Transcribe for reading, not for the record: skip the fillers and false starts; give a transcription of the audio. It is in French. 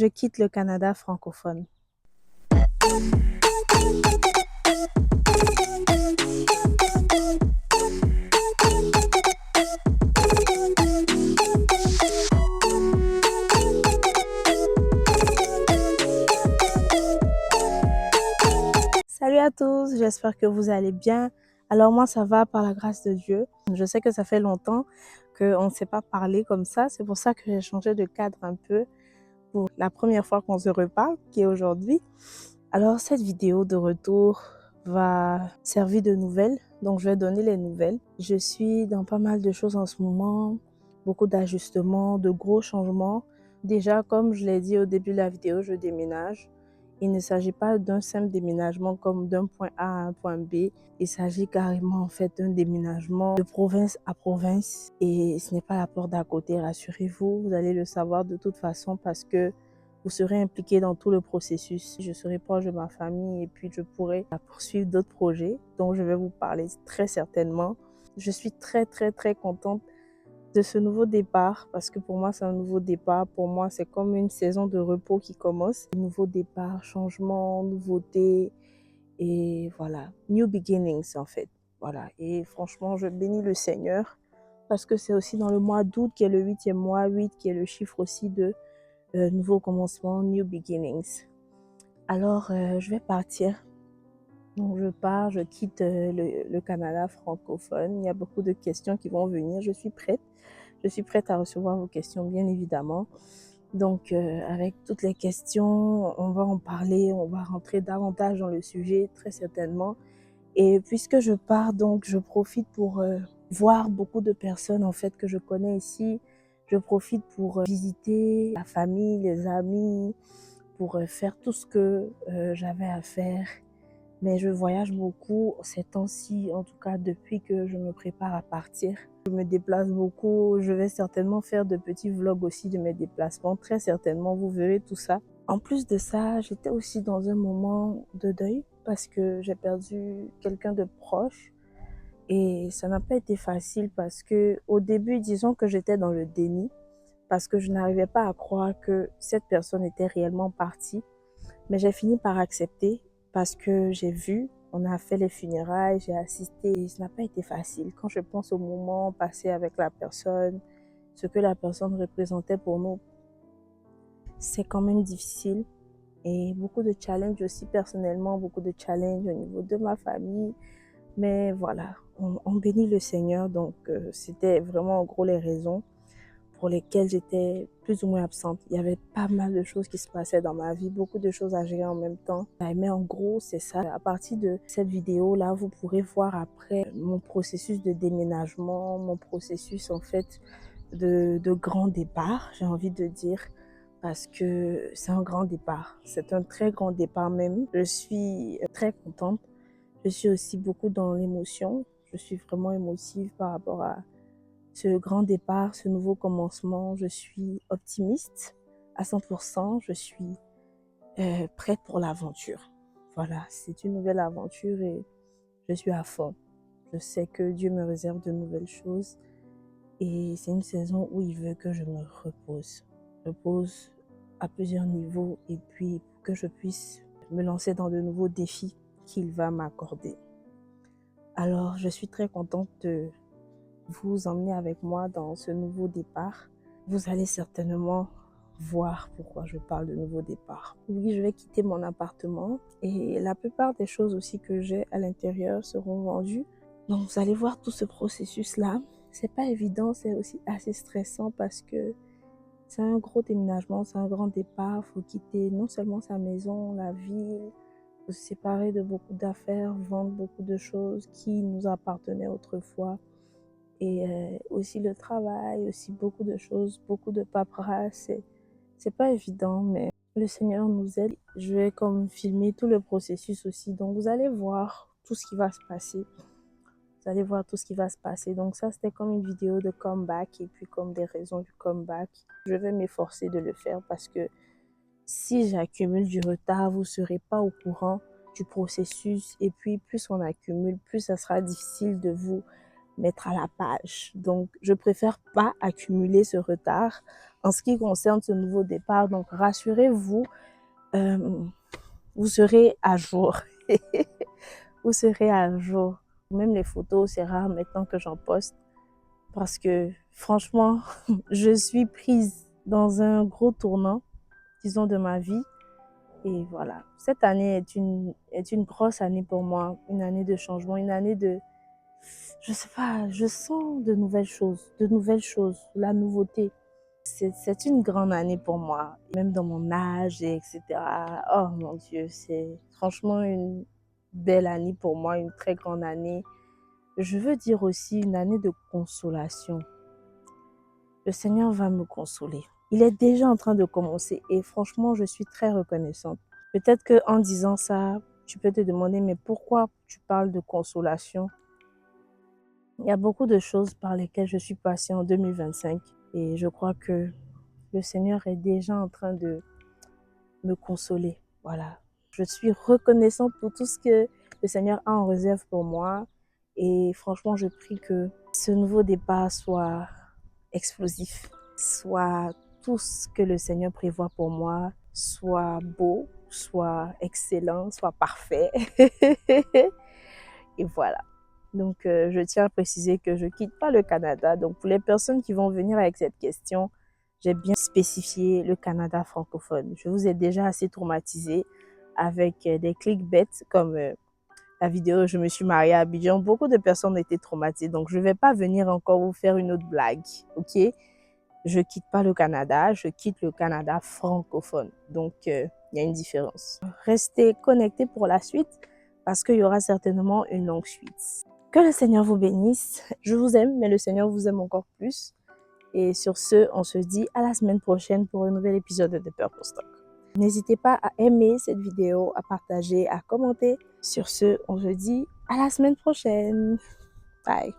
je quitte le Canada francophone. Salut à tous, j'espère que vous allez bien. Alors moi, ça va par la grâce de Dieu. Je sais que ça fait longtemps qu'on ne s'est pas parlé comme ça. C'est pour ça que j'ai changé de cadre un peu pour la première fois qu'on se reparle, qui est aujourd'hui. Alors cette vidéo de retour va servir de nouvelles. Donc je vais donner les nouvelles. Je suis dans pas mal de choses en ce moment. Beaucoup d'ajustements, de gros changements. Déjà, comme je l'ai dit au début de la vidéo, je déménage. Il ne s'agit pas d'un simple déménagement comme d'un point A à un point B. Il s'agit carrément en fait d'un déménagement de province à province. Et ce n'est pas la porte d'à côté, rassurez-vous. Vous allez le savoir de toute façon parce que vous serez impliqué dans tout le processus. Je serai proche de ma famille et puis je pourrai poursuivre d'autres projets dont je vais vous parler très certainement. Je suis très contente de ce nouveau départ parce que pour moi c'est un nouveau départ. Pour moi c'est comme une saison de repos qui commence. Nouveau départ, changement, nouveauté et voilà, new beginnings en fait. Voilà, et franchement je bénis le Seigneur parce que c'est aussi dans le mois d'août qui est le 8e mois, 8 qui est le chiffre aussi de nouveau commencement, new beginnings. Alors je vais partir. Donc je pars, je quitte le Canada francophone. Il y a beaucoup de questions qui vont venir. Je suis prête. Je suis prête à recevoir vos questions, bien évidemment. Donc, avec toutes les questions, on va en parler, on va rentrer davantage dans le sujet, très certainement. Et puisque je pars, donc, je profite pour voir beaucoup de personnes, en fait, que je connais ici. Je profite pour visiter la famille, les amis, pour faire tout ce que j'avais à faire. Mais je voyage beaucoup ces temps-ci, en tout cas depuis que je me prépare à partir. Je me déplace beaucoup, je vais certainement faire de petits vlogs aussi de mes déplacements, très certainement, vous verrez tout ça. En plus de ça, j'étais aussi dans un moment de deuil parce que j'ai perdu quelqu'un de proche et ça n'a pas été facile parce que au début, disons que j'étais dans le déni parce que je n'arrivais pas à croire que cette personne était réellement partie. Mais j'ai fini par accepter parce que j'ai vu, on a fait les funérailles, j'ai assisté et ça n'a pas été facile. Quand je pense au moment passé avec la personne, ce que la personne représentait pour nous, c'est quand même difficile. Et beaucoup de challenges aussi personnellement, beaucoup de challenges au niveau de ma famille. Mais voilà, on bénit le Seigneur, donc c'était vraiment en gros les raisons pour lesquelles j'étais plus ou moins absente. Il y avait pas mal de choses qui se passaient dans ma vie, beaucoup de choses à gérer en même temps. Mais en gros, c'est ça. À partir de cette vidéo-là, vous pourrez voir après mon processus de déménagement, mon processus en fait de grand départ, j'ai envie de dire, parce que c'est un grand départ. C'est un très grand départ même. Je suis très contente. Je suis aussi beaucoup dans l'émotion. Je suis vraiment émotive par rapport à ce grand départ, ce nouveau commencement. Je suis optimiste à 100%. Je suis prête pour l'aventure. Voilà, c'est une nouvelle aventure et je suis à fond. Je sais que Dieu me réserve de nouvelles choses et c'est une saison où il veut que je me repose. Repose à plusieurs niveaux et puis que je puisse me lancer dans de nouveaux défis qu'il va m'accorder. Alors, je suis très contente de vous emmener avec moi dans ce nouveau départ. Vous allez certainement voir pourquoi je parle de nouveau départ. Oui, je vais quitter mon appartement et la plupart des choses aussi que j'ai à l'intérieur seront vendues. Donc, vous allez voir tout ce processus-là. C'est pas évident, c'est aussi assez stressant parce que c'est un gros déménagement, c'est un grand départ. Il faut quitter non seulement sa maison, la ville, faut se séparer de beaucoup d'affaires, vendre beaucoup de choses qui nous appartenaient autrefois. Et aussi le travail, aussi beaucoup de choses, beaucoup de paperasse. C'est pas évident, mais le Seigneur nous aide. Je vais comme filmer tout le processus aussi. Donc vous allez voir tout ce qui va se passer. Vous allez voir tout ce qui va se passer. Donc ça, c'était comme une vidéo de comeback et puis comme des raisons du comeback. Je vais m'efforcer de le faire parce que si j'accumule du retard, vous ne serez pas au courant du processus. Et puis plus on accumule, plus ça sera difficile de vous mettre à la page. Donc, je préfère pas accumuler ce retard en ce qui concerne ce nouveau départ. Donc, rassurez-vous, euh, vous serez à jour. Vous serez à jour. Même les photos, c'est rare maintenant que j'en poste parce que franchement, je suis prise dans un gros tournant, disons, de ma vie. Et voilà, cette année est une grosse année pour moi, une année de changement, une année de, je sais pas, je sens de nouvelles choses, la nouveauté. C'est une grande année pour moi, même dans mon âge, et etc. Oh mon Dieu, c'est franchement une belle année pour moi, une très grande année. Je veux dire aussi une année de consolation. Le Seigneur va me consoler. Il est déjà en train de commencer et franchement, je suis très reconnaissante. Peut-être qu'en disant ça, tu peux te demander, mais pourquoi tu parles de consolation? Il y a beaucoup de choses par lesquelles je suis passée en 2025 et je crois que le Seigneur est déjà en train de me consoler. Voilà. Je suis reconnaissante pour tout ce que le Seigneur a en réserve pour moi et franchement, je prie que ce nouveau départ soit explosif, soit tout ce que le Seigneur prévoit pour moi, soit beau, soit excellent, soit parfait. Et voilà. Donc, je tiens à préciser que je ne quitte pas le Canada. Donc, pour les personnes qui vont venir avec cette question, j'ai bien spécifié le Canada francophone. Je vous ai déjà assez traumatisé avec des clickbait comme la vidéo «Je me suis mariée à Abidjan». Beaucoup de personnes ont été traumatisées. Donc, je ne vais pas venir encore vous faire une autre blague. OK? Je quitte pas le Canada, je quitte le Canada francophone. Donc, il y a une différence. Restez connectés pour la suite parce qu'il y aura certainement une longue suite. Que le Seigneur vous bénisse. Je vous aime, mais le Seigneur vous aime encore plus. Et sur ce, on se dit à la semaine prochaine pour un nouvel épisode de The Purple Stock. N'hésitez pas à aimer cette vidéo, à partager, à commenter. Sur ce, on se dit à la semaine prochaine. Bye.